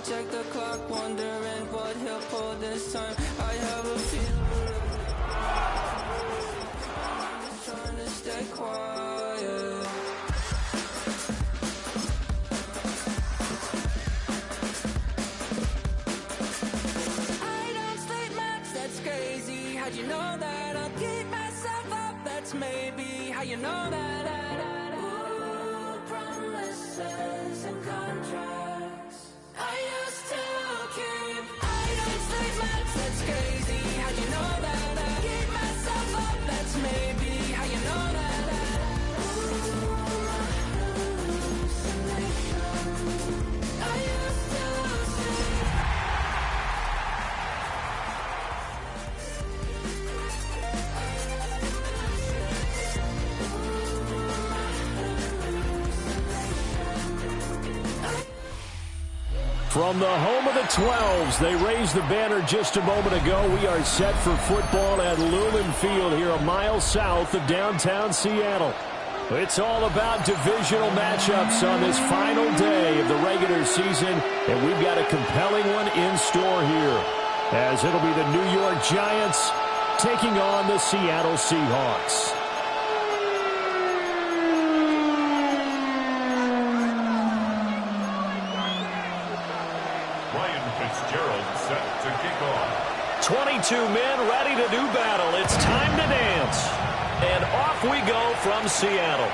check the clock, wondering what he'll pull this time. I have a feeling I'm just trying to stay quiet. I don't sleep much, that's crazy. How'd you know that? I'll keep myself up, that's maybe how you know that. Ooh, promises and contracts I used to keep. I don't sleep much, that's crazy. How'd you know that? I keep myself up, that's maybe how you know that. Ooh, hallucination I used to see. From the home of the 12s, they raised the banner just a moment ago. We are set for football at Lumen Field here a mile south of downtown Seattle. It's all about divisional matchups on this final day of the regular season, and we've got a compelling one in store here, as it'll be the New York Giants taking on the Seattle Seahawks. Set to kick off. 22 men ready to do battle. It's time to dance. And off we go from Seattle.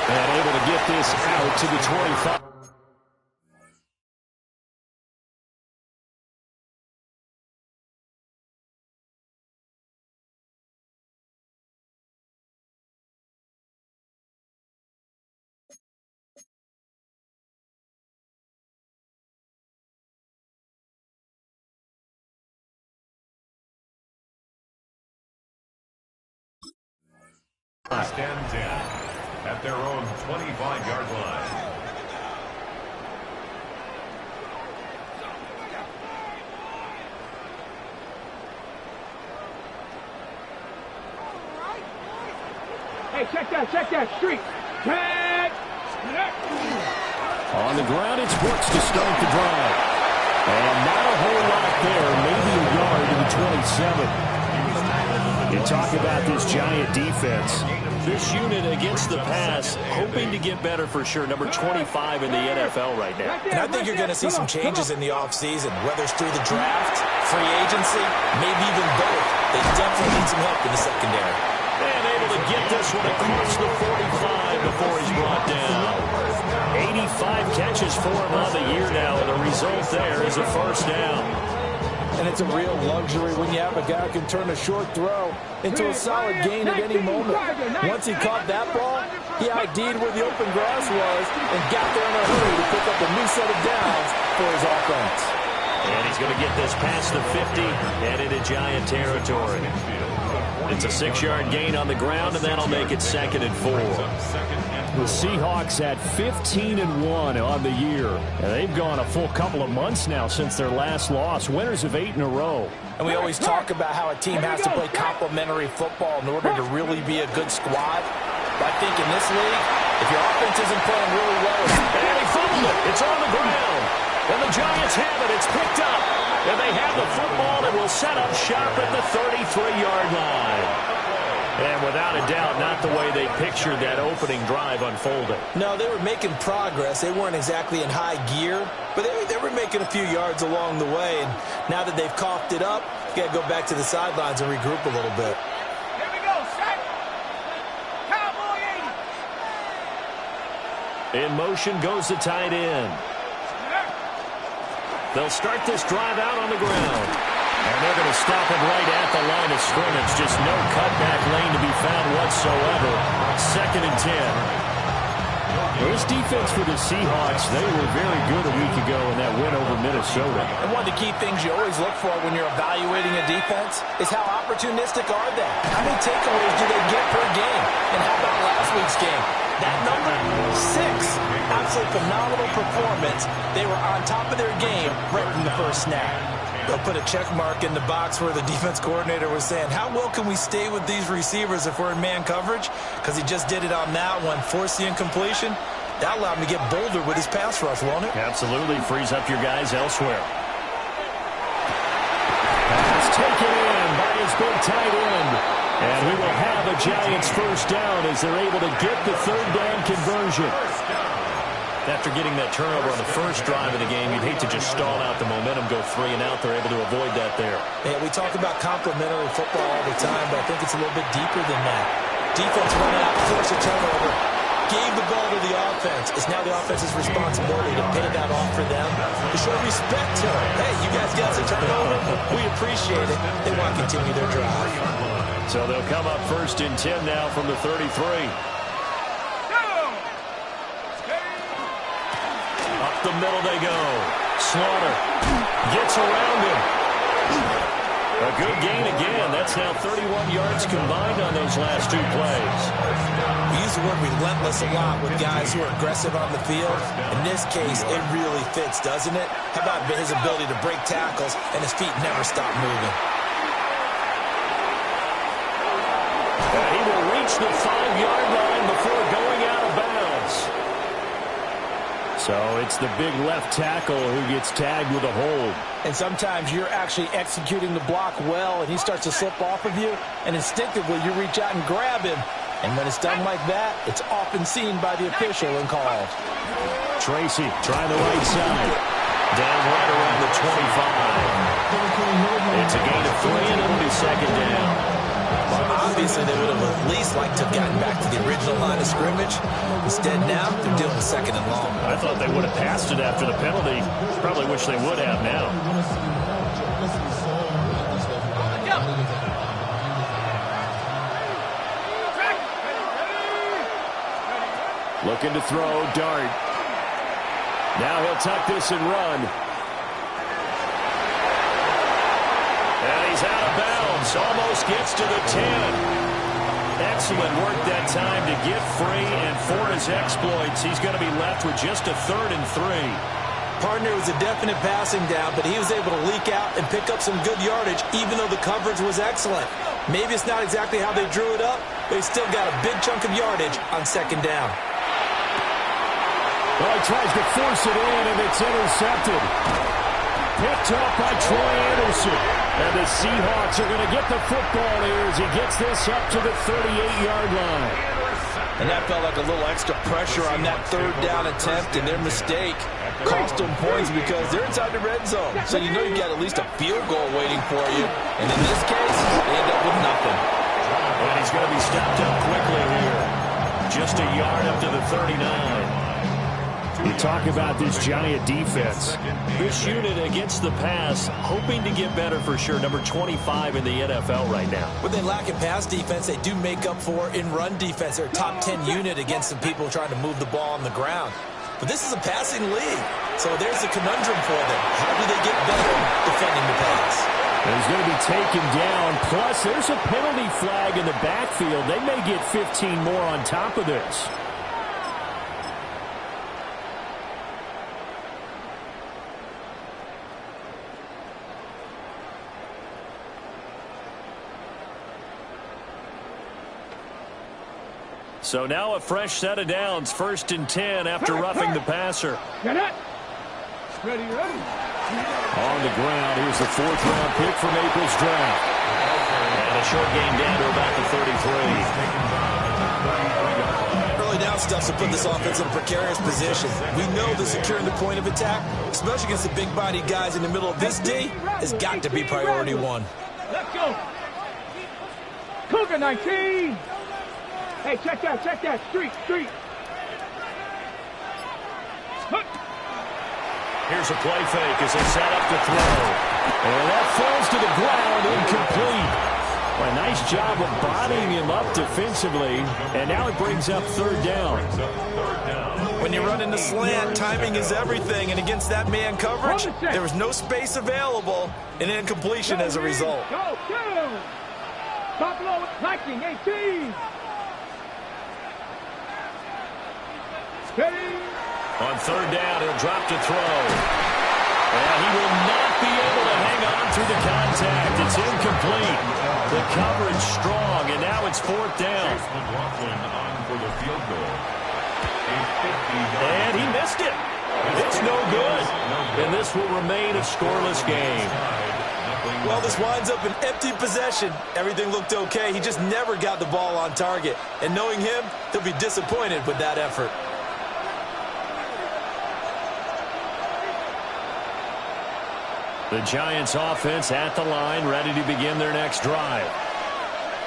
And able to get this out to the 25. First and 10 at their own 25-yard line. Hey, check that, street. Check. On the ground, it's Brooks to start the drive. And not a whole lot there, maybe a yard to the 27. You talk about this Giant defense. This unit against the pass, hoping to get better for sure. Number 25 in the NFL right now. And I think you're going to see some changes in the offseason, whether it's through the draft, free agency, maybe even both. They definitely need some help in the secondary. And able to get this one across the 45 before he's brought down. 85 catches for him on the year now, and the result there is a first down. And it's a real luxury when you have a guy who can turn a short throw into a solid gain at any moment. Once he caught that ball, he ID'd where the open grass was and got there in a hurry to pick up a new set of downs for his offense. And he's going to get this past the 50 and into Giant territory. It's a 6-yard gain on the ground, and that'll make it 2nd and 4. The Seahawks at 15-1 on the year. And they've gone a full couple of months now since their last loss. Winners of 8 in a row. And we always talk about how a team has to play complementary football in order to really be a good squad. But I think in this league, if your offense isn't playing really well... And he fumbled it. It's on the ground. And the Giants have it. It's picked up. And they have the football and will set up shop at the 33-yard line. And without a doubt, not the way they pictured that opening drive unfolding. No, they were making progress. They weren't exactly in high gear, but they were making a few yards along the way. And now that they've coughed it up, you got to go back to the sidelines and regroup a little bit. Here we go, set. Cowboy 80. In motion goes the tight end. They'll start this drive out on the ground. And they're going to stop it right at the line of scrimmage. Just no cutback lane to be found whatsoever. 2nd and 10. This defense for the Seahawks, they were very good a week ago in that win over Minnesota. And one of the key things you always look for when you're evaluating a defense is how opportunistic are they? How many takeaways do they get per game? And how about last week's game? That number, 6. Absolutely phenomenal performance. They were on top of their game right from the first snap. They'll put a check mark in the box where the defense coordinator was saying, how well can we stay with these receivers if we're in man coverage? Because he just did it on that one, forced the incompletion. That allowed him to get bolder with his pass rush, won't it? Absolutely. Frees up your guys elsewhere. Pass taken in by his big tight end. And we will have a Giants first down as they're able to get the third down conversion. After getting that turnover on the first drive of the game, you'd hate to just stall out the momentum, go 3 and out. They're able to avoid that there. Yeah, we talk about complementary football all the time, but I think it's a little bit deeper than that. Defense run out, force a turnover, gave the ball to the offense. It's now the offense's responsibility to pay that off for them, to show respect to them. Hey, you guys got the turnover. We appreciate it. They want to continue their drive. So they'll come up first and 10 now from the 33. Up the middle they go. Slaughter gets around him. A good gain again. That's now 31 yards combined on those last 2 plays. We use the word relentless a lot with guys who are aggressive on the field. In this case, it really fits, doesn't it? How about his ability to break tackles and his feet never stop moving? He will reach the 5-yard line before going out of bounds. So it's the big left tackle who gets tagged with a hold. And sometimes you're actually executing the block well, and he starts to slip off of you, and instinctively you reach out and grab him. And when it's done like that, it's often seen by the official and called. Tracy trying the right side. Down right around the 25. It's a gain of 3, and it'll be second down. Well, obviously, they would have at least liked to have gotten back to the original line of scrimmage. Instead, now they're dealing with second and long. I thought they would have passed it after the penalty. Probably wish they would have now. Looking to throw, Dart. Now he'll tuck this and run. And he's out of bounds. Almost gets to the 10. Excellent work that time to get free, and for his exploits, he's going to be left with just a 3rd and 3. Partner was a definite passing down, but he was able to leak out and pick up some good yardage, even though the coverage was excellent. Maybe it's not exactly how they drew it up, but he still got a big chunk of yardage on second down. Well, he tries to force it in, and it's intercepted. Picked up by Troy Anderson. And the Seahawks are going to get the football here as he gets this up to the 38-yard line. And that felt like a little extra pressure on that 3rd down attempt, and their mistake cost them points because they're inside the red zone. So you know you got at least a field goal waiting for you. And in this case, they end up with nothing. And he's going to be stopped up quickly here. Just a yard up to the 39. You talk about this Giant defense. This unit against the pass, hoping to get better for sure. Number 25 in the NFL right now. What they lack in pass defense, they do make up for in run defense. They're a top 10 unit against some people trying to move the ball on the ground. But this is a passing league, so there's a conundrum for them. How do they get better defending the pass? He's going to be taken down. Plus, there's a penalty flag in the backfield. They may get 15 more on top of this. So now a fresh set of downs. 1st and 10 after roughing the passer. Get it. Ready. On the ground, here's the 4th-round pick from April's draft. And a short gain down to about the 33. Early down stuff to put this offense in a precarious position. We know that securing the point of attack, especially against the big-bodied guys in the middle of this D, has got to be priority 1. Let's go. Cougar 19. Hey, check that. Street. Here's a play fake as they set up to throw. And that falls to the ground, incomplete. Well, a nice job of bodying him up defensively. And now it brings up 3rd down. When you run in the slant, timing is everything. And against that man coverage, there was no space available. And an incompletion as a result. Go. Top low, lacking 18. Ready. On 3rd down, he'll drop to throw. And he will not be able to hang on through the contact. It's incomplete. The coverage strong, and now it's 4th down. McLaughlin on for the field goal. And he missed it. It's no good. And this will remain a scoreless game. Well, this winds up an empty possession. Everything looked okay. He just never got the ball on target. And knowing him, he'll be disappointed with that effort. The Giants offense at the line, ready to begin their next drive.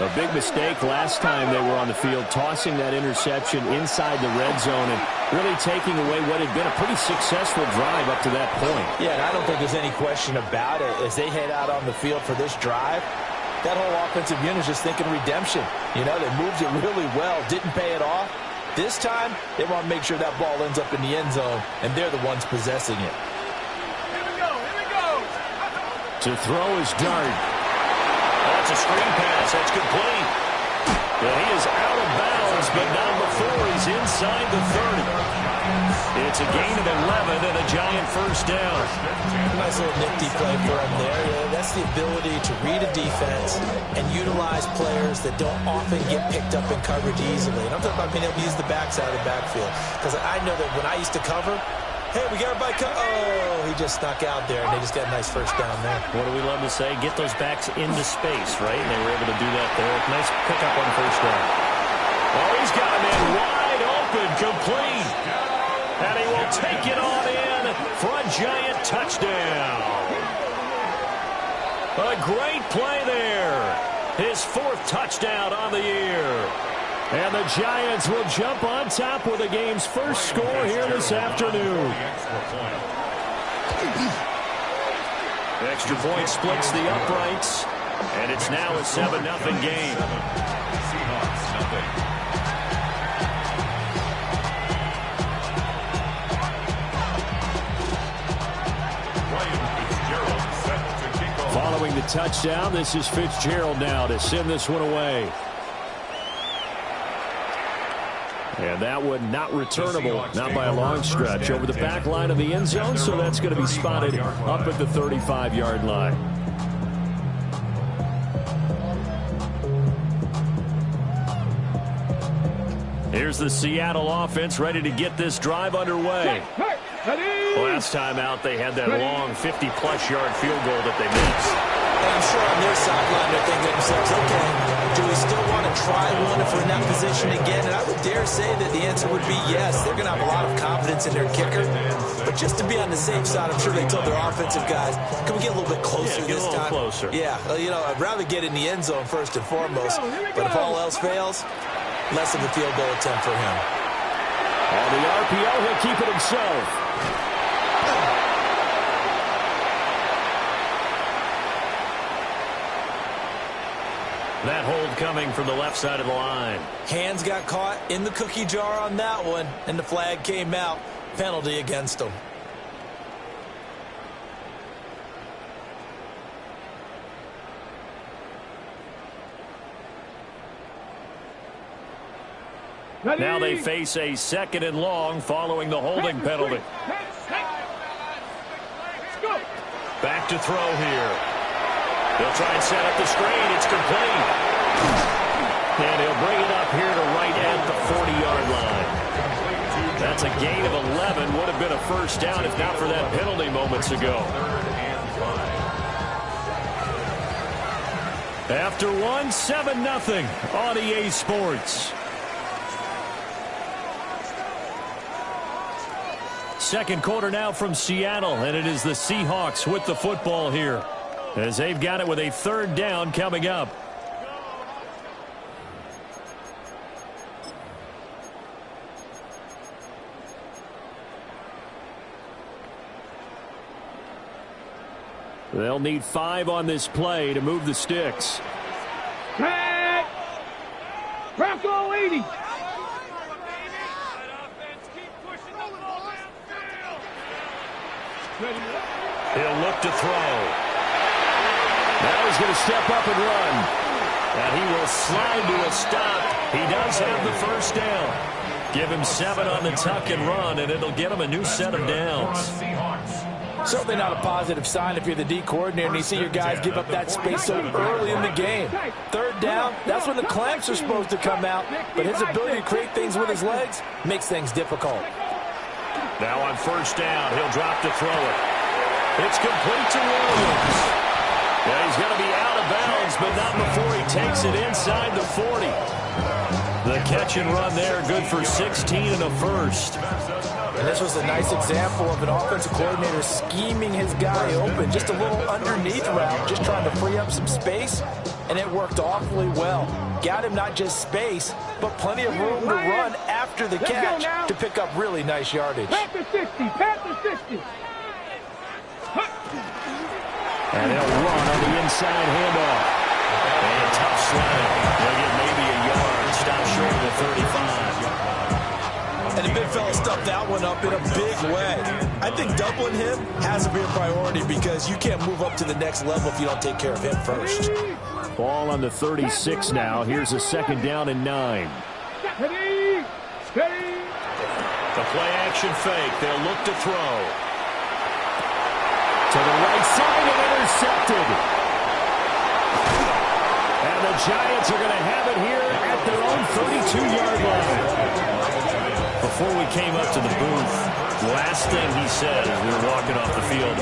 A big mistake last time they were on the field, tossing that interception inside the red zone and really taking away what had been a pretty successful drive up to that point. Yeah, and I don't think there's any question about it. As they head out on the field for this drive, that whole offensive unit is just thinking redemption. You know, they moved it really well, didn't pay it off. This time, they want to make sure that ball ends up in the end zone, and they're the ones possessing it. Here we go. To throw his dart. That's a screen pass. That's complete. And he is out of bounds, but not before he's inside the 30. It's a gain of 11 and a Giant first down. Nice little nifty play for him there. Yeah, that's the ability to read a defense and utilize players that don't often get picked up in coverage easily. And I'm talking about being able to use the backside of the backfield. Because I know that when I used to cover, hey, we got everybody. Oh, he just snuck out there, and they just got a nice first down there. What do we love to say? Get those backs into space, right? And they were able to do that there. Nice pickup on first down. Oh, he's got him in wide open, complete. And he will take it on in for a Giant touchdown. A great play there. His fourth touchdown on the year. And the Giants will jump on top with the game's first score here this afternoon. Extra point splits the uprights, and it's now a 7-0 game. Seahawks, nothing. Following the touchdown, this is Fitzgerald now to send this one away. And that one not returnable, not by a long stretch, over the back line of the end zone, so that's going to be spotted up at the 35-yard line. Here's the Seattle offense ready to get this drive underway. Last time out, they had that long 50-plus yard field goal that they missed. And I'm sure on their sideline they're thinking to themselves, okay, do we still want to try one if we're in that position again? And I would dare say that the answer would be yes. They're going to have a lot of confidence in their kicker. But just to be on the safe side, I'm sure they told their offensive guys, can we get a little bit closer this time? Closer. Yeah, you know, I'd rather get in the end zone first and foremost. But if all else fails, less of a field goal attempt for him. On the RPO, he'll keep it himself. That hold coming from the left side of the line. Hands got caught in the cookie jar on that one, and the flag came out. Penalty against him. Now they face a 2nd and long following the holding penalty. Back to throw here. He'll try and set up the screen. It's complete. And he'll bring it up here to right at the 40-yard line. That's a gain of 11. Would have been a first down if not for that penalty moments ago. After one, 7-0 on EA Sports. Second quarter now from Seattle, and it is the Seahawks with the football here, as they've got it with a 3rd down coming up. They'll need 5 on this play to move the sticks. Tag! Bronco 80! He'll look to throw. Now he's going to step up and run. And he will slide to a stop. He does have the first down. Give him 7 on the tuck and run, and it'll get him a new set of downs. Certainly not a positive sign if you're the D coordinator and you see your guys give up that space so early in the game. Third down, that's when the clamps are supposed to come out, but his ability to create things with his legs makes things difficult. Now on first down, he'll drop to throw it. It's complete to Williams. Yeah, he's going to be out of bounds, but not before he takes it inside the 40. The catch and run there, good for 16 and a first. And this was a nice example of an offensive coordinator scheming his guy open. Just a little underneath route, just trying to free up some space, and it worked awfully well. Got him not just space, but plenty of room to run after the catch to pick up really nice yardage. Panther 60, Panther 60. And they'll run on the inside handoff. And a tough slam. They'll get maybe a yard. Stop short of the 35. And the big fella stuffed that one up in a big way. I think doubling him has to be a priority because you can't move up to the next level if you don't take care of him first. Ball on the 36 now. Here's a second down and 9. Steady, steady. The play action fake. They'll look to throw. To the right side and intercepted. And the Giants are going to have it here at their own 32-yard line. Before we came up to the booth, last thing he said as we were walking off the field,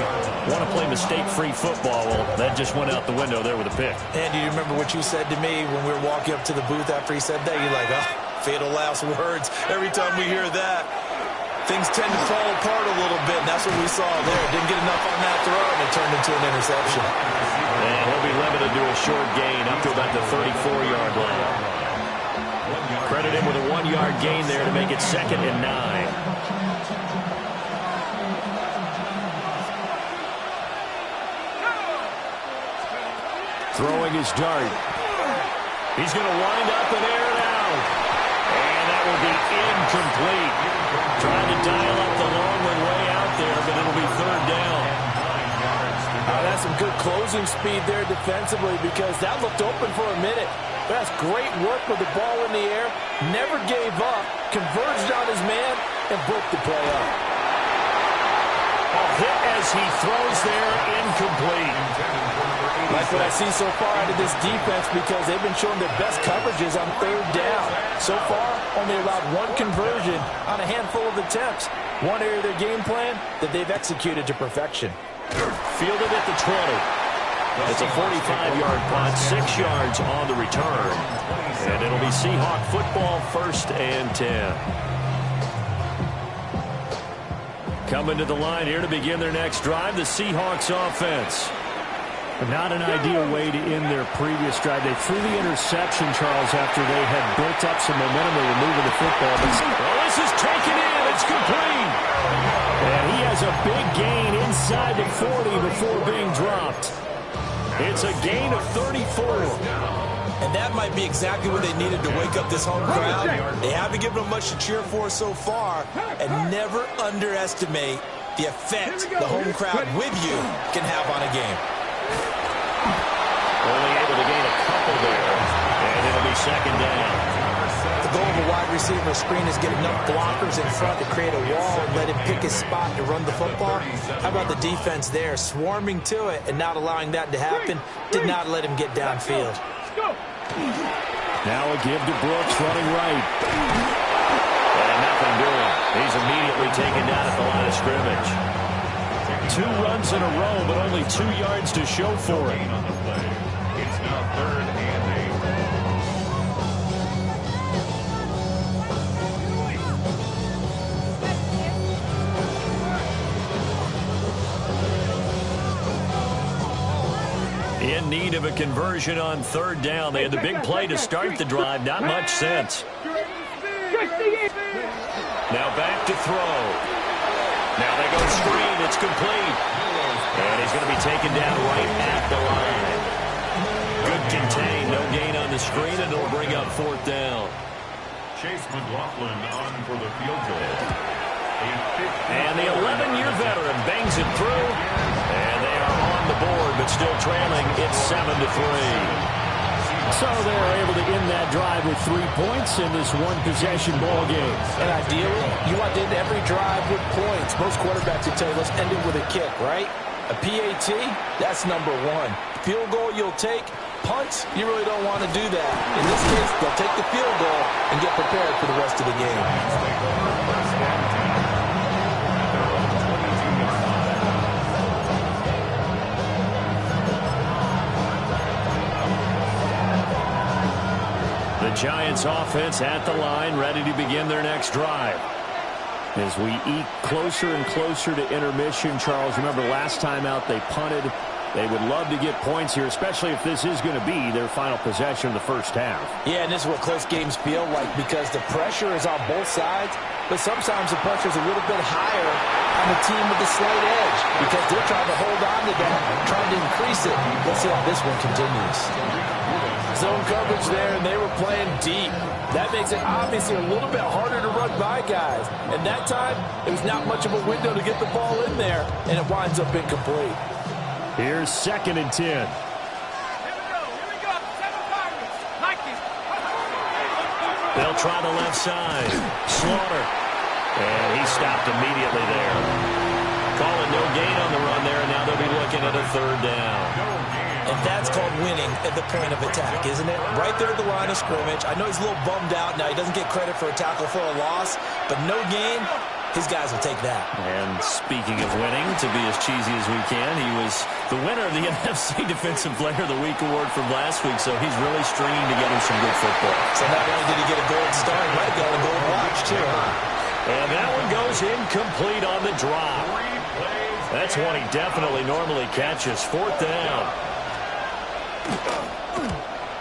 want to play mistake-free football. Well, that just went out the window there with a pick. And do you remember what you said to me when we were walking up to the booth after he said that? You're like, oh, fatal last words. Every time we hear that, things tend to fall apart a little bit, and that's what we saw there. Didn't get enough on that throw, and it turned into an interception. And he'll be limited to a short gain up to about the 34-yard line. Credit him with a 1-yard gain there to make it 2nd and 9. Throwing his dart. He's going to wind up and air it out. And that will be incomplete. Trying to dial up the long one way out there, but it'll be 3rd down. That's some good closing speed there defensively because that looked open for a minute. That's great work with the ball in the air. Never gave up. Converged on his man and broke the play up. A hit as he throws there, incomplete. Like what I see so far out of this defense because they've been showing their best coverages on 3rd down. So far, only allowed 1 conversion on a handful of attempts. One area of their game plan that they've executed to perfection. Fielded at the 20. It's a 45-yard punt, 6 yards on the return. And it'll be Seahawk football, 1st and 10. Coming to the line here to begin their next drive, the Seahawks offense. Not an ideal way to end their previous drive. They threw the interception, Charles, after they had built up some momentum. They were moving the football. Well, this is taken in. It's complete. And he has a big gain inside the 40 before being dropped. It's a gain of 34. And that might be exactly what they needed to wake up this home crowd. They haven't given them much to cheer for so far. And never underestimate the effect the home crowd with you can have on a game. Only able to gain a couple there. And it'll be 2nd down. The goal of a wide receiver screen is get enough blockers in front to create a wall and let him pick his spot to run the football. How about the defense there, swarming to it and not allowing that to happen? Did not let him get downfield. Now a give to Brooks running right. And nothing doing. He's immediately taken down at the line of scrimmage. 2 runs in a row, but only 2 yards to show for it. It's now 3rd and 8. In need of a conversion on 3rd down. They had the big play to start the drive. Not much sense. Now back to throw. Now they go screen. It's complete. And he's going to be taken down right at the line. Good contain. No gain on the screen, and it'll bring up 4th down. Chase McLaughlin on for the field goal. And the 11-year veteran bangs it through. And they are on the board, but still trailing. It's 7-3. So they're able to end that drive with 3 points in this one-possession ball game. And ideally, you want to end every drive with points. Most quarterbacks would tell you, let's end it with a kick, right? A PAT, that's number one. Field goal you'll take. Punts, you really don't want to do that. In this case, they'll take the field goal and get prepared for the rest of the game. The Giants offense at the line, ready to begin their next drive. As we eke closer and closer to intermission, Charles, remember last time out they punted. They would love to get points here, especially if this is going to be their final possession of the first half. Yeah, and this is what close games feel like because the pressure is on both sides, but sometimes the pressure is a little bit higher on the team with the slight edge because they're trying to hold on to that, trying to increase it. Let's see how this one continues. Zone coverage there, and they were playing deep. That makes it obviously a little bit harder to run by guys. And that time, it was not much of a window to get the ball in there, and it winds up incomplete. Here's 2nd and 10. Here we go. 7 Pirates. Like this. They'll try the left side. Slaughter. And he stopped immediately there. Calling no gain on the run there, and now they'll be looking at a 3rd down. And that's called winning at the point of attack, isn't it? Right there at the line of scrimmage. I know he's a little bummed out now. He doesn't get credit for a tackle for a loss, but no gain, his guys will take that. And speaking of winning, to be as cheesy as we can, he was the winner of the NFC Defensive Player of the Week award from last week, so he's really stringing together some good football. So not only did he get a gold star, he might get a gold watch, too, huh? And that one goes incomplete on the drop. That's one he definitely normally catches. 4th down.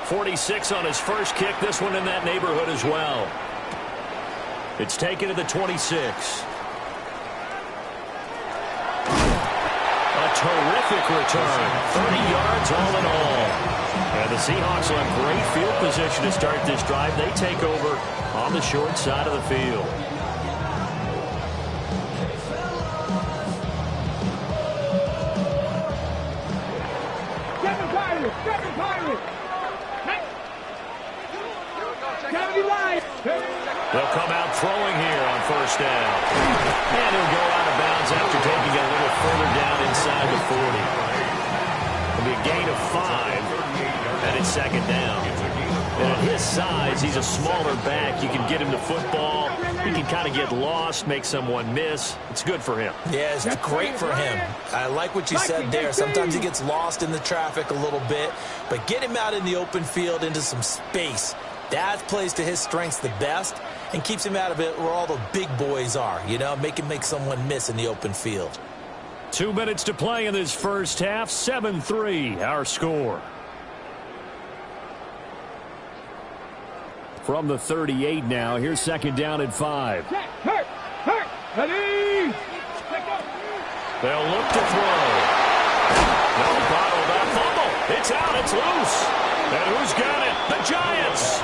46 on his first kick. This one in that neighborhood as well. It's taken to the 26. A terrific return. 30 yards all in all. And the Seahawks will have great field position to start this drive. They take over on the short side of the field. Seven Pirates. They'll come out throwing here on 1st down. And he'll go out of bounds after taking it a little further down inside the 40. It'll be a gain of 5, and it's 2nd down. And at his size, he's a smaller back. You can get him to football. He can kind of get lost, make someone miss. It's good for him. Yeah, it's great for him. I like what you said there. Sometimes he gets lost in the traffic a little bit, but get him out in the open field into some space. That plays to his strengths the best and keeps him out of it where all the big boys are, you know, make someone miss in the open field. 2 minutes to play in this first half. 7-3, our score. From the 38 now, here's 2nd down and 5. Hurt. Ready. They'll look to throw. They'll bottle that fumble. It's out. It's loose. And who's got it? The Giants.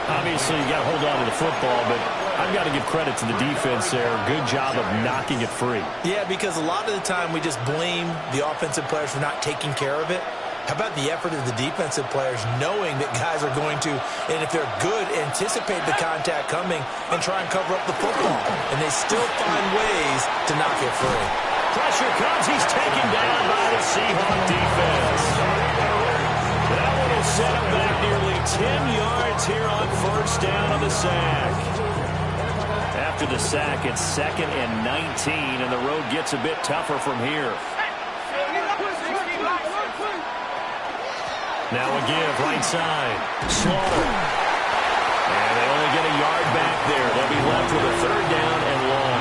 Obviously, you got to hold on to the football, but I've got to give credit to the defense there. Good job of knocking it free. Yeah, because a lot of the time we just blame the offensive players for not taking care of it. How about the effort of the defensive players knowing that guys are going to, and if they're good, anticipate the contact coming and try and cover up the football. And they still find ways to knock it free. Pressure comes. He's taken down by the Seahawk defense. That one will set him back nearly 10 yards here on 1st down on the sack. After the sack, it's 2nd and 19, and the road gets a bit tougher from here. Now a give, right side. Slaughter. And they only get a yard back there. They'll be left with a 3rd down and long.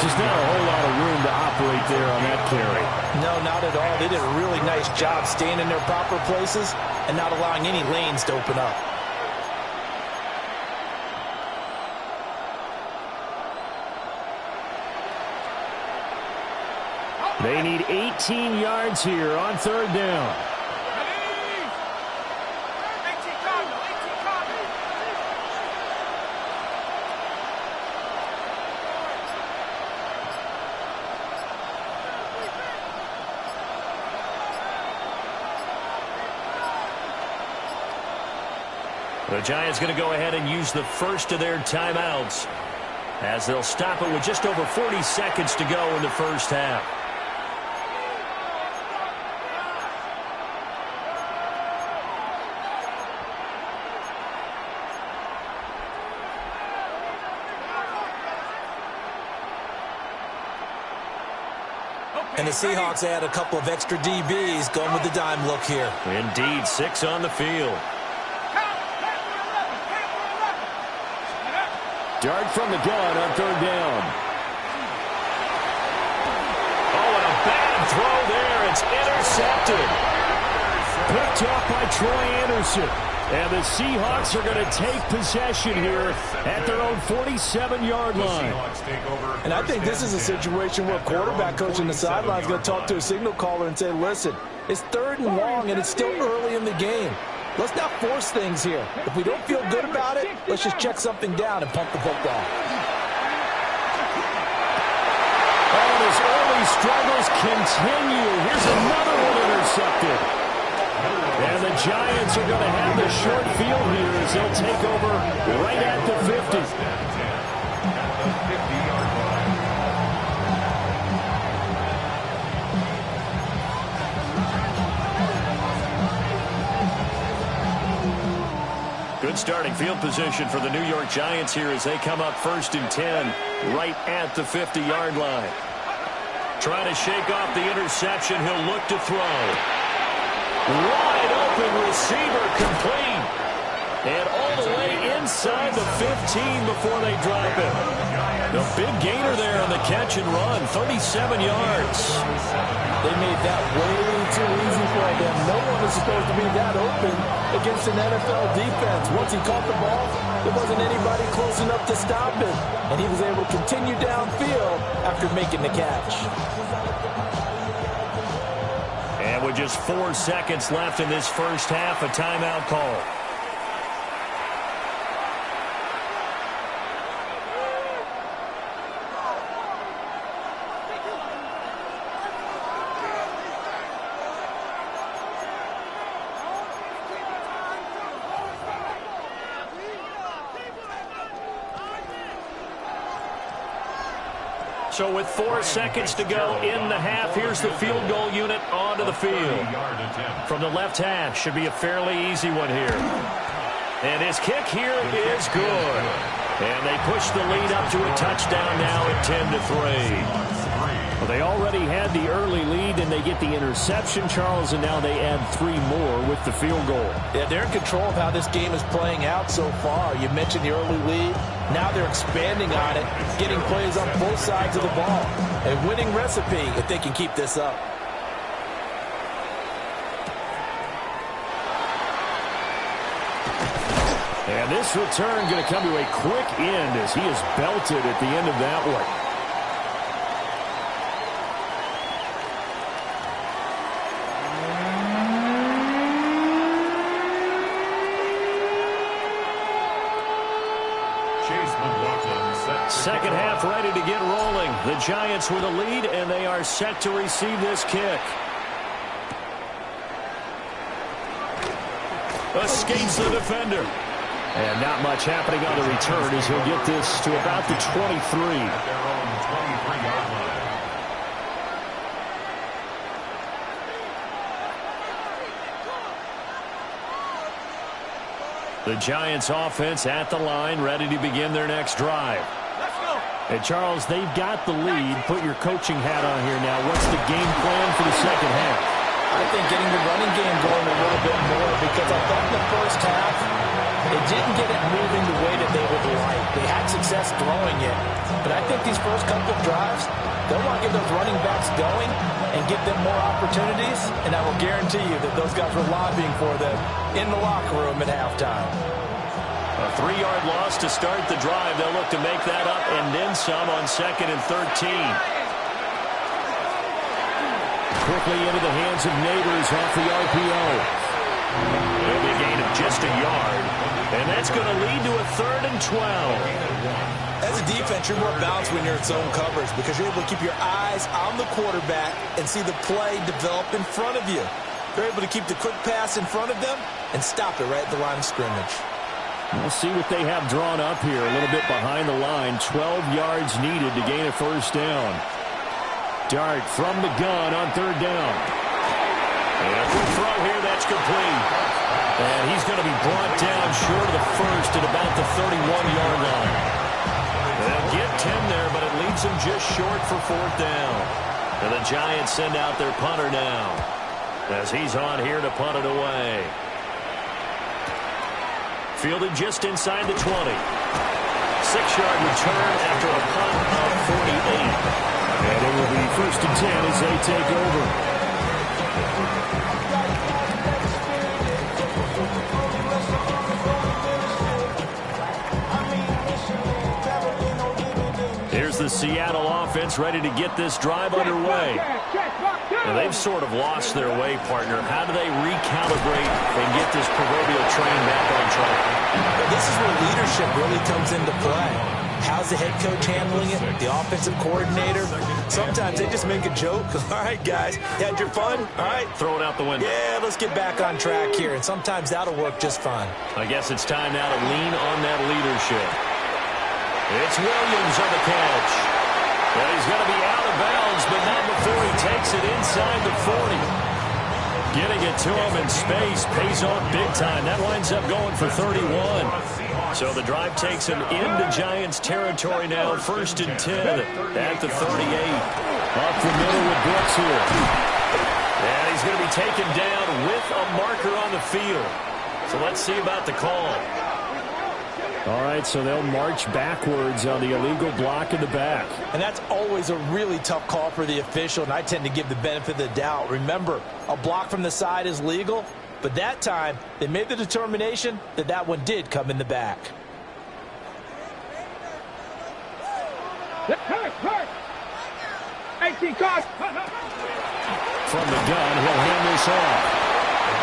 Just not a whole lot of room to operate there on that carry. No, not at all. They did a really nice job staying in their proper places and not allowing any lanes to open up. They need 18 yards here on 3rd down. The Giants going to go ahead and use the first of their timeouts as they'll stop it with just over 40 seconds to go in the first half. And the Seahawks add a couple of extra DBs going with the dime look here. Indeed, 6 on the field. Dart from the gun on third down. Oh, and a bad throw there. It's intercepted. Picked up by Troy Anderson. And the Seahawks are going to take possession here at their own 47-yard line. And I think this is a situation where a quarterback coach on the sideline is going to talk to a signal caller and say, listen, it's 3rd and long and it's still early in the game. Let's not force things here. If we don't feel good about it, let's just check something down and pump the football. Oh, his early struggles continue. Here's another one intercepted. And the Giants are going to have the short field here as they'll take over right at the 50. Good starting field position for the New York Giants here as they come up 1st and 10 right at the 50-yard line. Trying to shake off the interception. He'll look to throw. Wide open receiver complete. And all the way inside the 15 before they drop it. The big gainer there on the catch and run, 37 yards. They made that way too easy for them. No one was supposed to be that open against an NFL defense. Once he caught the ball, there wasn't anybody close enough to stop him. And he was able to continue downfield after making the catch. And with just 4 seconds left in this first half, a timeout call. So with 4 seconds to go in the half, here's the field goal unit onto the field. From the left hash, should be a fairly easy one here. And his kick here is good. And they push the lead up to a touchdown now at 10-3. Well, they already had the early lead, and they get the interception, Charles, and now they add 3 more with the field goal. Yeah, they're in control of how this game is playing out so far. You mentioned the early lead. Now they're expanding on it, getting plays on both sides of the ball. A winning recipe if they can keep this up. And this return going to come to a quick end as he is belted at the end of that one. Second half ready to get rolling. The Giants with a lead, and they are set to receive this kick. Escapes the defender. And not much happening on the return as he'll get this to about the 23. At their own 23-yard line. The Giants offense at the line, ready to begin their next drive. And Charles, they've got the lead. Put your coaching hat on here now. What's the game plan for the second half? I think getting the running game going a little bit more, because I thought in the first half, it didn't get it moving the way that they would like. They had success throwing it, but I think these first couple of drives, they'll want to get those running backs going and give them more opportunities, and I will guarantee you that those guys were lobbying for them in the locker room at halftime. A 3-yard loss to start the drive. They'll look to make that up and then some on 2nd and 13. Quickly into the hands of Neighbors off the RPO. It'll be a gain of just a yard. And that's going to lead to a 3rd and 12. As a defense, you're more balanced when you're in zone coverage because you're able to keep your eyes on the quarterback and see the play develop in front of you. You're able to keep the quick pass in front of them and stop it right at the line of scrimmage. We'll see what they have drawn up here. A little bit behind the line. 12 yards needed to gain a first down. Dart from the gun on third down. And a quick throw here. That's complete. And he's going to be brought down short of the first at about the 31-yard line. They'll get 10 there, but it leaves them just short for fourth down. And the Giants send out their punter now, as he's on here to punt it away. Fielded just inside the 20. 6-yard return after a punt of 48. And it will be first and 10 as they take over. Here's the Seattle offense ready to get this drive underway. And they've sort of lost their way, partner. How do they recalibrate and get this proverbial train back on track? Well, this is where leadership really comes into play. How's the head coach handling it? The offensive coordinator? Sometimes they just make a joke. All right, guys, you had your fun? All right. Throw it out the window. Yeah, let's get back on track here. And sometimes that'll work just fine. I guess it's time now to lean on that leadership. It's Williams on the catch. Well, he's going to be out of bounds, but not before he takes it inside the 40. Getting it to him in space pays off big time. That winds up going for 31. So the drive takes him into Giants territory now. First and 10 at the 38. Up the middle with Brooks here. And he's going to be taken down with a marker on the field. So let's see about the call. All right, so they'll march backwards on the illegal block in the back. And that's always a really tough call for the official, and I tend to give the benefit of the doubt. Remember, a block from the side is legal, but that time they made the determination that that one did come in the back. From the gun, he'll hand this off.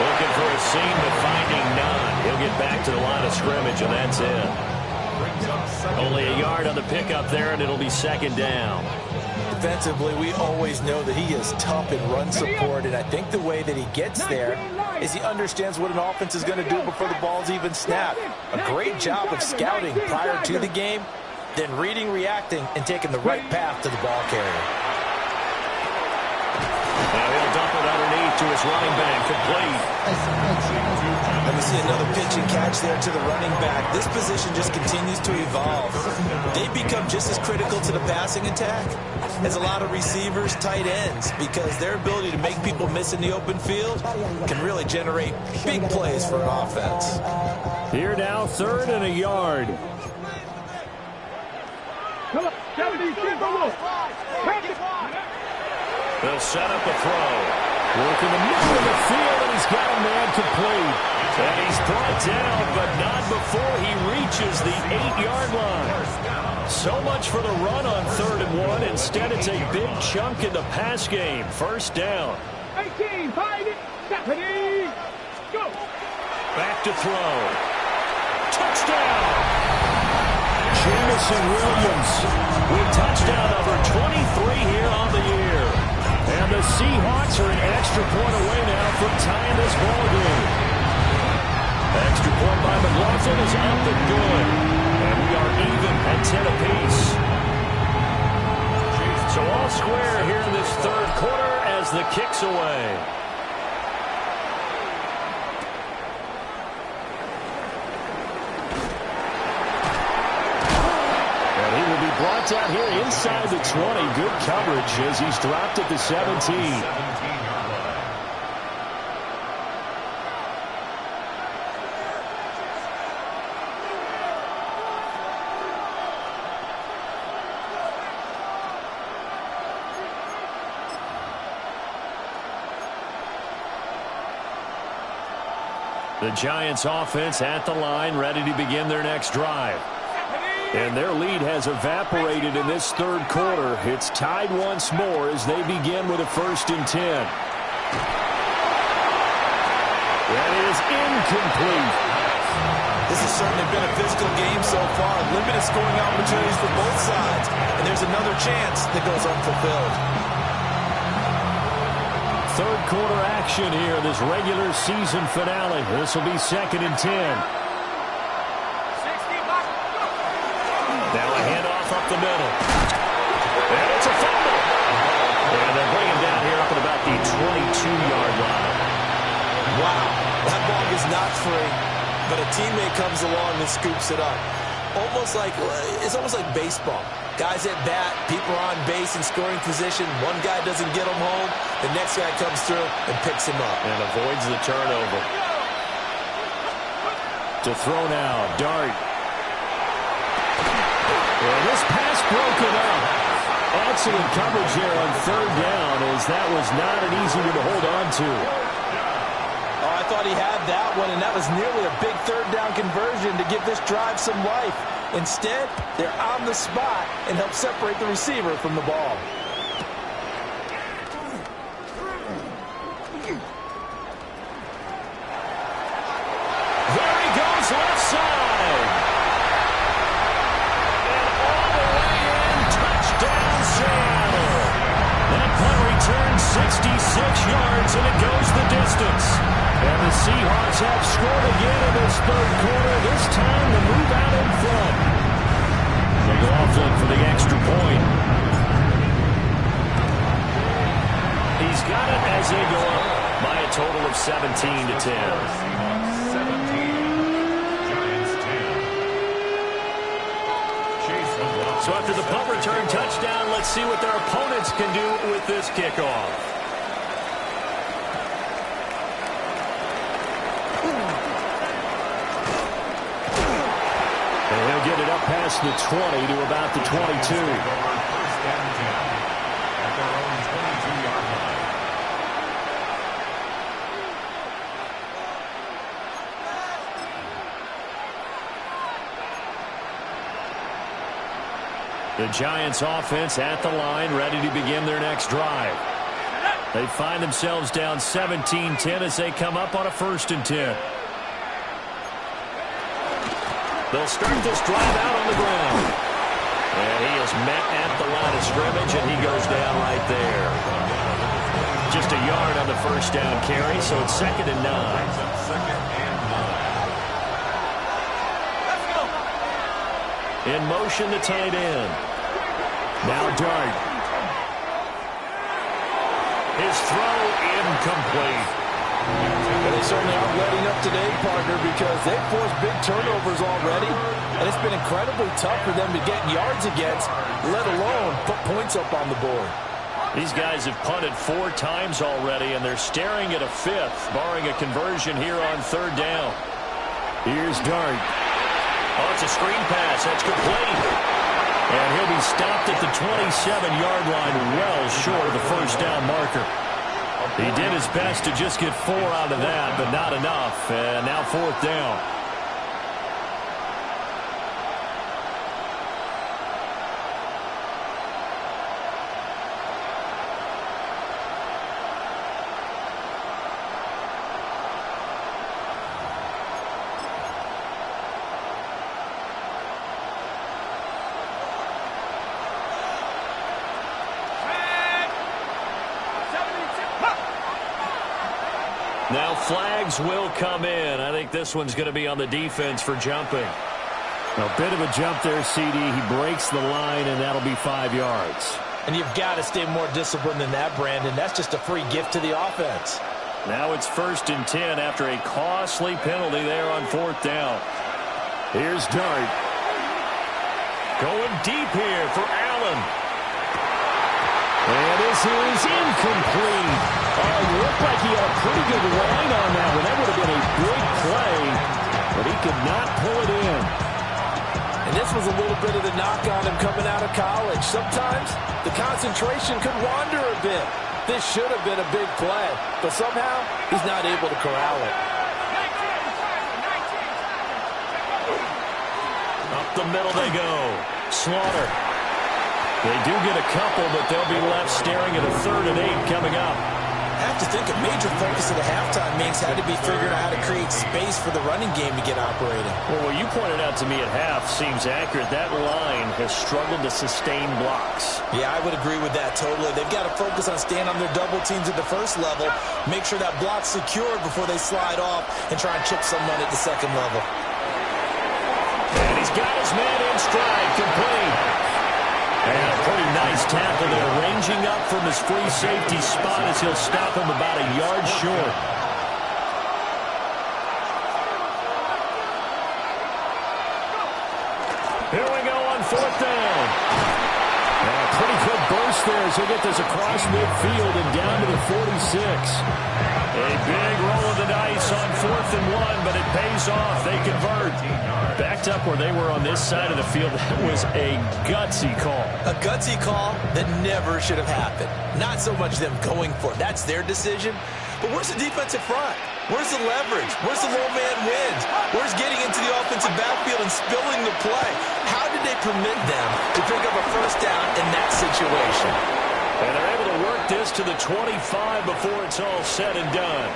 Looking for a seam, but finding none. He'll get back to the line of scrimmage, and that's it. Only a yard on the pickup there, and it'll be second down. Defensively, we always know that he is tough in run support, and I think the way that he gets there is he understands what an offense is going to do before the ball's even snapped. A great job of scouting prior to the game, then reading, reacting, and taking the right path to the ball carrier. Now he'll dump it underneath to his running back, complete. And we see another pitch and catch there to the running back. This position just continues to evolve. They become just as critical to the passing attack as a lot of receivers, tight ends, because their ability to make people miss in the open field can really generate big plays for an offense. Here now, third and a yard. They'll set up a throw. Work in the middle of the field, and he's got a man complete. And he's brought down, but not before he reaches the 8-yard line. So much for the run on 3rd and 1. Instead, it's a big chunk in the pass game. First down. 18, find it, Stephanie, go. Back to throw. Touchdown. Jamison Williams with touchdown number 23 here on the year. And the Seahawks are an extra point away now from tying this ball game. Extra point by McLaughlin is up and good. And we are even at 10 apiece. So all square here in this third quarter as the kick's away. Brought down here inside the 20. Good coverage as he's dropped at the 17. The Giants offense at the line, ready to begin their next drive. And their lead has evaporated in this third quarter. It's tied once more as they begin with a 1st and 10. That is incomplete. This has certainly been a physical game so far. Limited scoring opportunities for both sides. And there's another chance that goes unfulfilled. Third quarter action here, this regular season finale. This will be 2nd and 10. up the middle. And it's a fumble. And they'll bring him down here up at about the 22-yard line. Wow, that ball is not free, but a teammate comes along and scoops it up. It's almost like baseball. Guys at bat, people are on base in scoring position. One guy doesn't get him home. The next guy comes through and picks him up. And avoids the turnover. To throw now, Dart. And this pass broken up. Excellent coverage there on third down, as that was not an easy one to hold on to. Oh, I thought he had that one, and that was nearly a big third down conversion to give this drive some life. Instead, they're on the spot and help separate the receiver from the ball. There he goes, left side. And all the way in, touchdown Seattle. That punt return 66 yards, and it goes the distance. And the Seahawks have scored again in this third quarter. This time, the move out in front. McLaughlin for the extra point. He's got it as they go up by a total of 17-10. Seahawks 17, Giants 10. So after the punt return touchdown, let's see what their opponents can do with this kickoff. And he'll get it up past the 20 to about the 22. First and 10 at their own 22-yard line. The Giants offense at the line, ready to begin their next drive. They find themselves down 17-10 as they come up on a 1st and 10. They'll start this drive out on the ground. And he is met at the line of scrimmage, and he goes down right there. Just a yard on the first down carry, so it's 2nd and 9. Second and 9. In motion, the tight end. Now Dart. His throw incomplete. Well, they certainly aren't letting up today, partner, because they've forced big turnovers already, and it's been incredibly tough for them to get yards against, let alone put points up on the board. These guys have punted 4 times already, and they're staring at a 5th, barring a conversion here on 3rd down. Here's Dart. Oh, it's a screen pass. That's complete. And he'll be stopped at the 27-yard line, well short of the first down marker. He did his best to just get 4 out of that, but not enough. And now 4th down. Now flags will come in. I think this one's going to be on the defense for jumping. A bit of a jump there, CD. He breaks the line, and that'll be 5 yards. And you've got to stay more disciplined than that, Brandon. That's just a free gift to the offense. Now it's 1st and 10 after a costly penalty there on 4th down. Here's Dart. Going deep here for Allen. And this is incomplete. Oh, it looked like he had a pretty good line on that one. That would have been a big play, but he could not pull it in. And this was a little bit of the knock on him coming out of college. Sometimes the concentration could wander a bit. This should have been a big play, but somehow he's not able to corral it. Up the middle they go. Slaughter. They do get a couple, but they'll be left staring at a 3rd and 8 coming up. I have to think a major focus of the halftime means had to be figuring out how to create space for the running game to get operating. Well, what you pointed out to me at half seems accurate. That line has struggled to sustain blocks. Yeah, I would agree with that totally. They've got to focus on staying on their double teams at the first level, make sure that block's secured before they slide off and try and chip someone at the second level. And he's got his man in stride, complete. up from his free safety spot as he'll stop him about a yard short. Here we go on fourth down. And a pretty good burst there as he'll get this across midfield and down to the 46. A big roll of the dice on 4th and 1, but it pays off. They convert. Backed up where they were on this side of the field. That was a gutsy call. A gutsy call that never should have happened. Not so much them going for it. That's their decision. But where's the defensive front? Where's the leverage? Where's the low man wins? Where's getting into the offensive backfield and spilling the play? How did they permit them to pick up a first down in that situation? And they're able to work this to the 25 before it's all said and done.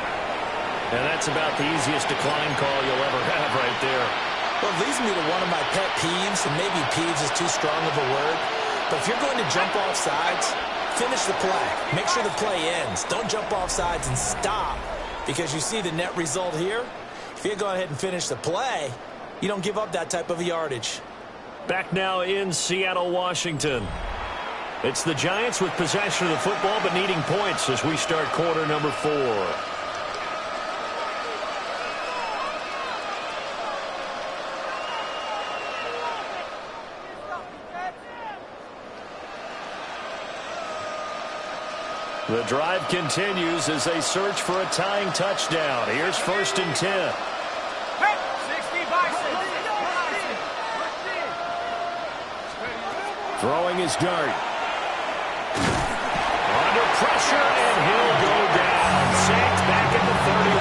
And that's about the easiest decline call you'll ever have right there. Well, it leads me to one of my pet peeves, and maybe peeves is too strong of a word. But if you're going to jump off sides, finish the play. Make sure the play ends. Don't jump off sides and stop. Because you see the net result here. If you go ahead and finish the play, you don't give up that type of yardage. Back now in Seattle, Washington. It's the Giants with possession of the football but needing points as we start quarter number 4. The drive continues as they search for a tying touchdown. Here's 1st and 10. Throwing his dart. Under pressure, and he'll go down. Sacked back at the 31.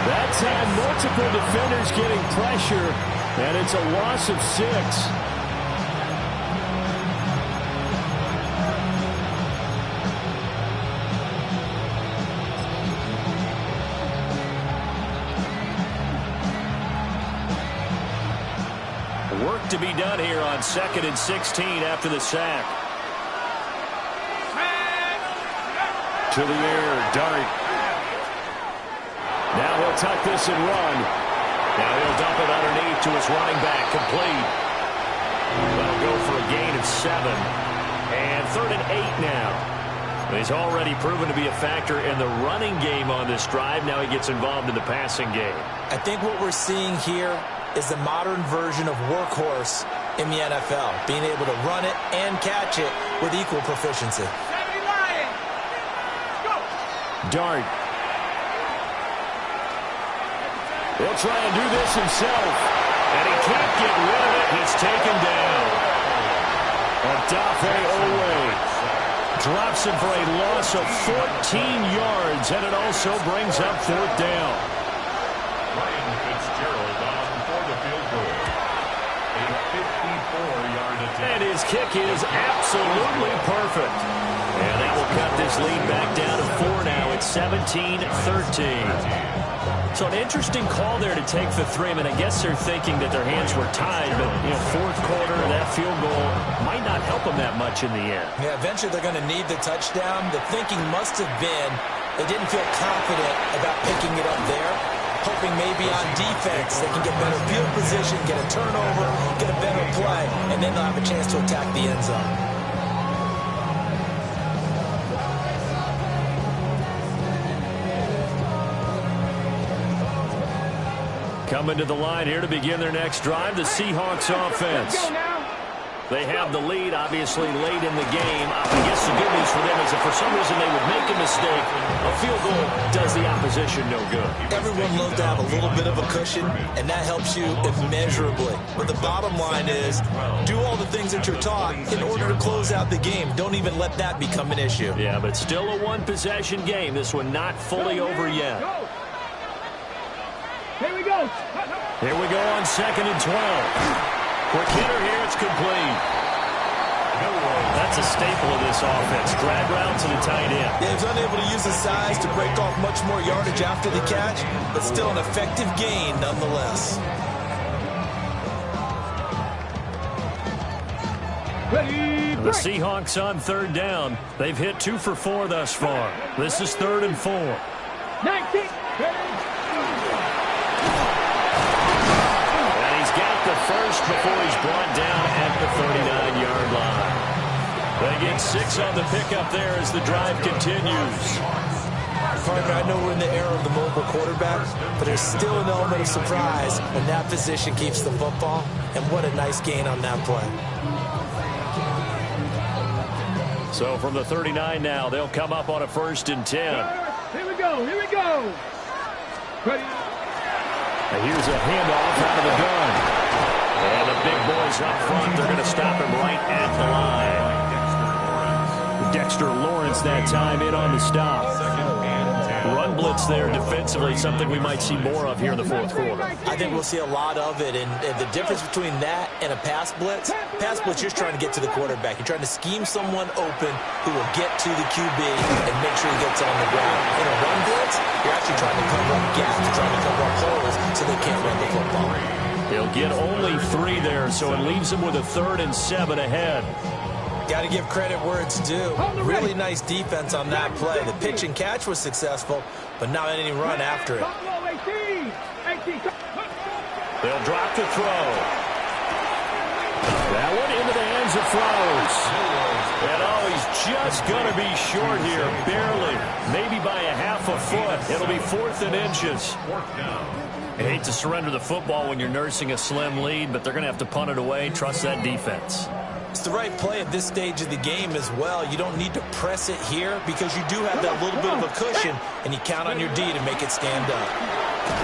That time, multiple defenders getting pressure, and it's a loss of 6. Work to be done here on 2nd and 16 after the sack. To the air, Dart. Now he'll tuck this and run. Now he'll dump it underneath to his running back, complete. That'll go for a gain of 7. And 3rd and 8 now. He's already proven to be a factor in the running game on this drive. Now he gets involved in the passing game. I think what we're seeing here is the modern version of workhorse in the NFL, being able to run it and catch it with equal proficiency. Dart. He'll try and do this himself, and he can't get rid of it. He's taken down. Odafe Owe drops him for a loss of 14 yards, and it also brings up 4th down. And his kick is absolutely perfect. And that will cut this lead back down to 4 now. It's 17-13. So an interesting call there to take the 3. I mean, I guess they're thinking that their hands were tied, but, you know, 4th quarter, that field goal might not help them that much in the end. Yeah, eventually they're going to need the touchdown. The thinking must have been they didn't feel confident about picking it up there, hoping maybe on defense they can get better field position, get a turnover, get a better play, and then they'll have a chance to attack the end zone. Coming to the line here to begin their next drive, the Seahawks offense. They have the lead, obviously, late in the game. I guess the good news for them is if for some reason they would make a mistake, a field goal does the opposition no good. Everyone loves to have a little bit of a cushion, and that helps you immeasurably. But the bottom line is, do all the things that you're taught in order to close out the game. Don't even let that become an issue. Yeah, but still a one-possession game. This one not fully over yet. Here we go. Here we go on 2nd and 12. Quick hitter here, it's complete. That's a staple of this offense. Drag route to the tight end. Yeah, he was unable to use his size to break off much more yardage after the catch, but still an effective gain nonetheless. The Seahawks on 3rd down. They've hit 2 for 4 thus far. This is 3rd and 4. 19. And he's got the first before he's brought down at the 39-yard line. They get 6 on the pickup there as the drive continues. Partner, I know we're in the era of the mobile quarterback, but there's still an element of surprise when that position keeps the football. And what a nice gain on that play. So from the 39 now, they'll come up on a 1st and 10. Here we go. Here we go. Ready. Here's a handoff out of the gun. And the big boys up front, they're going to stop him right at the line. Dexter Lawrence that time in on the stop. Run blitz there defensively, something we might see more of here in the 4th quarter. I think we'll see a lot of it, and the difference between that and a pass blitz, you're just trying to get to the quarterback. You're trying to scheme someone open who will get to the QB and make sure he gets on the ground. In a run blitz, you're actually trying to cover up gaps, trying to cover up holes so they can't run the football. He'll get only 3 there, so it leaves him with a 3rd and 7 ahead. Got to give credit where it's due. Really nice defense on that play. The pitch and catch was successful, but not any run after it. They'll drop the throw. That one into the hands of Flowers. And he's just going to be short here, barely. Maybe by a half a foot. It'll be 4th and inches. I hate to surrender the football when you're nursing a slim lead, but they're going to have to punt it away. Trust that defense. It's the right play at this stage of the game as well. You don't need to press it here because you do have that little bit of a cushion, and you count on your D to make it stand up.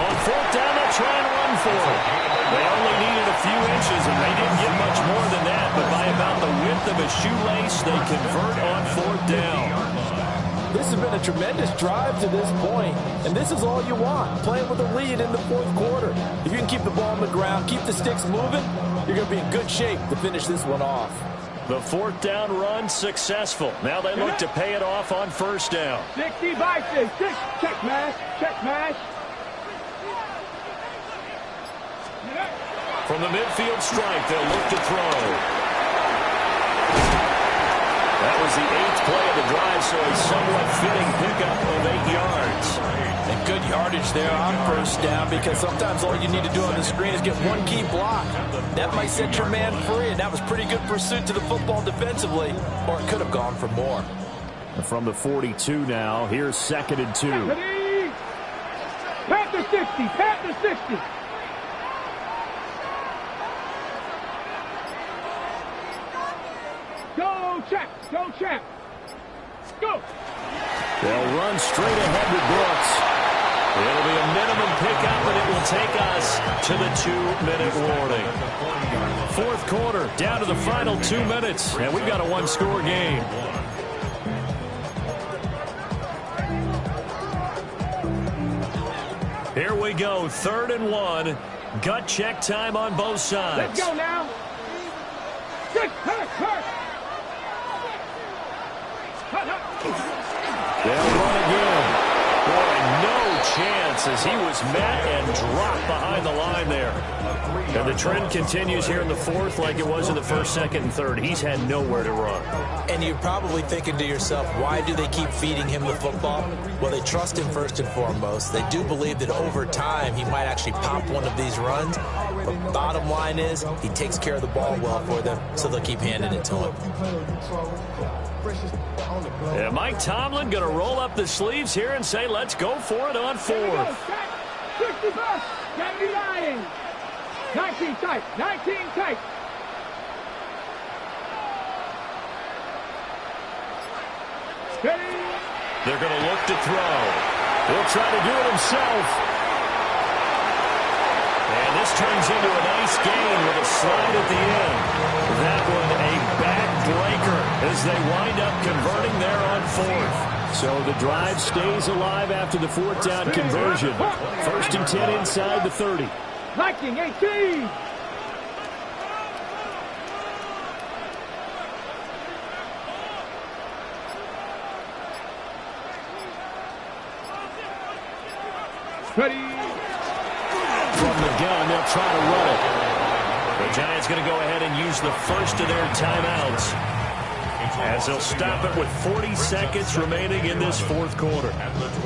On 4th down, they'll try and run for it. They only needed a few inches, and they didn't get much more than that, but by about the width of a shoelace, they convert on 4th down. This has been a tremendous drive to this point, and this is all you want, playing with a lead in the 4th quarter. If you can keep the ball on the ground, keep the sticks moving, you're going to be in good shape to finish this one off. The 4th down run successful. Now they look to pay it off on 1st down. 60 by 6. Check mash. Check mash. From the midfield stripe, they'll look to throw. That was the 8th play of the drive, so a somewhat fitting pickup of 8 yards. And good yardage there on 1st down because sometimes all you need to do on the screen is get one key block. That might set your man free, and that was pretty good pursuit to the football defensively, or it could have gone for more. And from the 42 now, here's 2nd and 2. Pat the 60. Pat the 60. Go, check. Go, check. Go. They'll run straight ahead with Brooks. It'll be a minimum pickup, and it will take us to the 2-minute warning. 4th quarter, down to the final 2 minutes, and we've got a 1-score game. Here we go, 3rd and 1. Gut check time on both sides. Let's go now. Hurt. They'll run again. Boy, no chance as he was met and dropped behind the line there. And the trend continues here in the 4th like it was in the 1st, 2nd, and 3rd. He's had nowhere to run. And you're probably thinking to yourself, why do they keep feeding him the football? Well, they trust him first and foremost. They do believe that over time he might actually pop one of these runs. But bottom line is he takes care of the ball well for them, so they'll keep handing it to him. Yeah, Mike Tomlin going to roll up the sleeves here and say, let's go for it on 4th. 60 bucks. 79. 19 tight. 19 tight. They're going to look to throw. He'll try to do it himself. And this turns into a nice gain with a slide at the end. That one a backbreaker as they wind up converting there on 4th. So the drive stays alive after the 4th down conversion. 1st and 10 inside the 30. Viking 18. Ready. From the gun, they'll try to run it. The Giants going to go ahead and use the first of their timeouts as they'll stop it with 40 seconds remaining in this 4th quarter.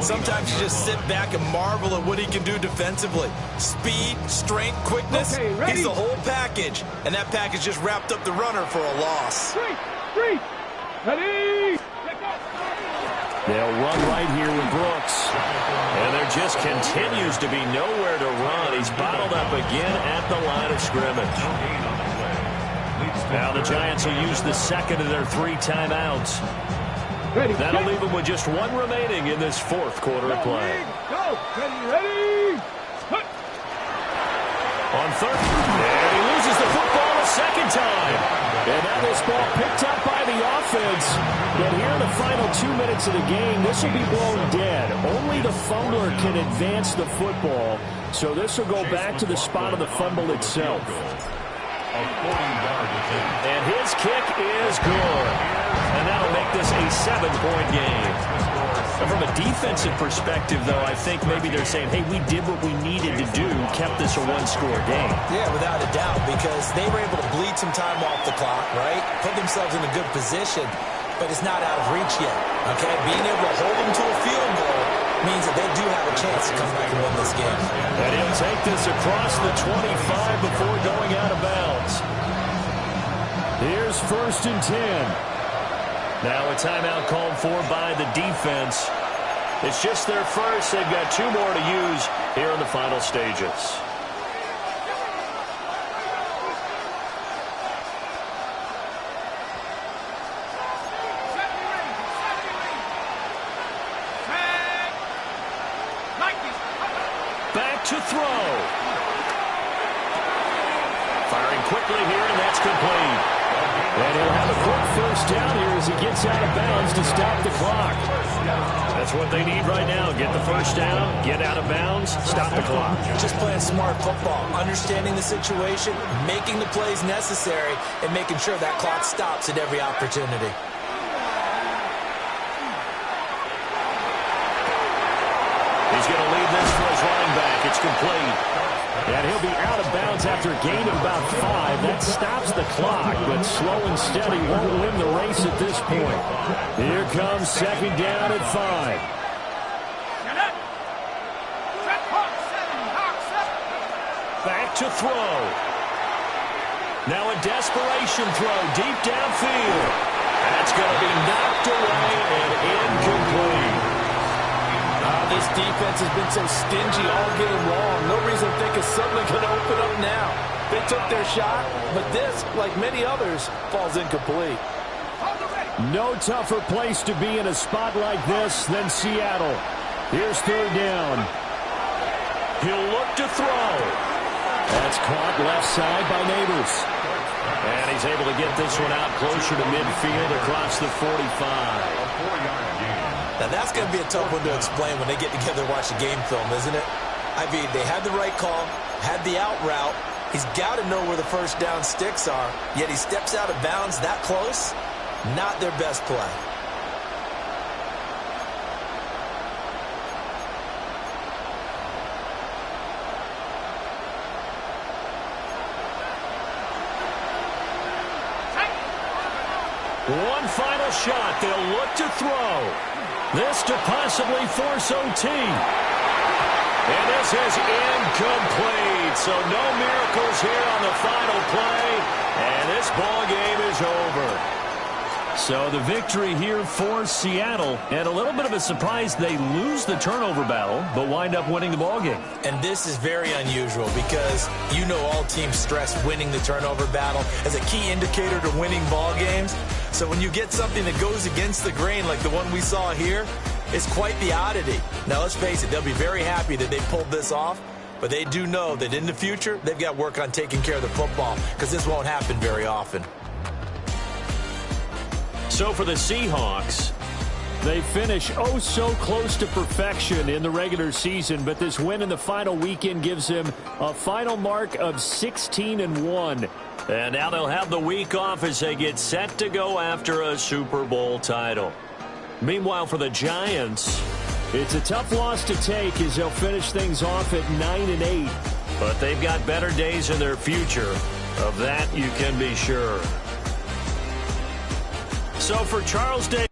Sometimes you just sit back and marvel at what he can do defensively. Speed, strength, quickness. Okay, he's the whole package. And that package just wrapped up the runner for a loss. Three. Ready? They'll run right here with Brooks. And there just continues to be nowhere to run. He's bottled up again at the line of scrimmage. Now the Giants will use the second of their 3 timeouts. That'll leave them with just 1 remaining in this 4th quarter of play. Go! Ready? On 3rd, and he loses the football a second time. And now this ball picked up by the offense. But here in the final 2 minutes of the game, this will be blown dead. Only the fumbler can advance the football. So this will go back to the spot of the fumble itself. And his kick is good. And that'll make this a 7-point game. And from a defensive perspective, though, I think maybe they're saying, hey, we did what we needed to do, kept this a 1-score game. Yeah, without a doubt, because they were able to bleed some time off the clock, right? Put themselves in a good position, but it's not out of reach yet, okay? Being able to hold them to a field goal means that they do have a chance to come back and win this game. And he'll take this across the 25 before going out of bounds. Here's 1st and 10. Now a timeout called for by the defense. It's just their first. They've got 2 more to use here in the final stages. Back to throw. Firing quickly here, and that's complete. And he'll have a quick 1st down here as he gets out of bounds to stop the clock. That's what they need right now. Get the 1st down, get out of bounds, stop the clock. Just playing smart football, understanding the situation, making the plays necessary, and making sure that clock stops at every opportunity. He's going to lead this for his running back. It's complete. And he'll be out of bounds after a gain of about 5. That stops the clock, but slow and steady won't win the race at this point. Here comes 2nd down at 5. Back to throw. Now a desperation throw deep downfield. That's going to be knocked away and incomplete. This defense has been so stingy all game long. No reason to think it's suddenly going to open up now. They took their shot, but this, like many others, falls incomplete. No tougher place to be in a spot like this than Seattle. Here's 3rd down. He'll look to throw. That's caught left side by Neighbors. And he's able to get this one out closer to midfield across the 45. Now, that's going to be a tough one to explain when they get together and watch the game film, isn't it? I mean, they had the right call, had the out route. He's got to know where the 1st down sticks are, yet he steps out of bounds that close. Not their best play. One final shot. They'll look to throw. This to possibly force OT. And this is incomplete. So no miracles here on the final play. And this ball game is over. So the victory here for Seattle. And a little bit of a surprise, they lose the turnover battle, but wind up winning the ball game. And this is very unusual because you know all teams stress winning the turnover battle as a key indicator to winning ball games. So when you get something that goes against the grain like the one we saw here, it's quite the oddity. Now, let's face it, they'll be very happy that they pulled this off, but they do know that in the future, they've got work on taking care of the football because this won't happen very often. So for the Seahawks, they finish oh so close to perfection in the regular season, but this win in the final weekend gives them a final mark of 16-1. And now they'll have the week off as they get set to go after a Super Bowl title. Meanwhile, for the Giants, it's a tough loss to take as they'll finish things off at 9-8. But they've got better days in their future. Of that, you can be sure. So for Charles Day.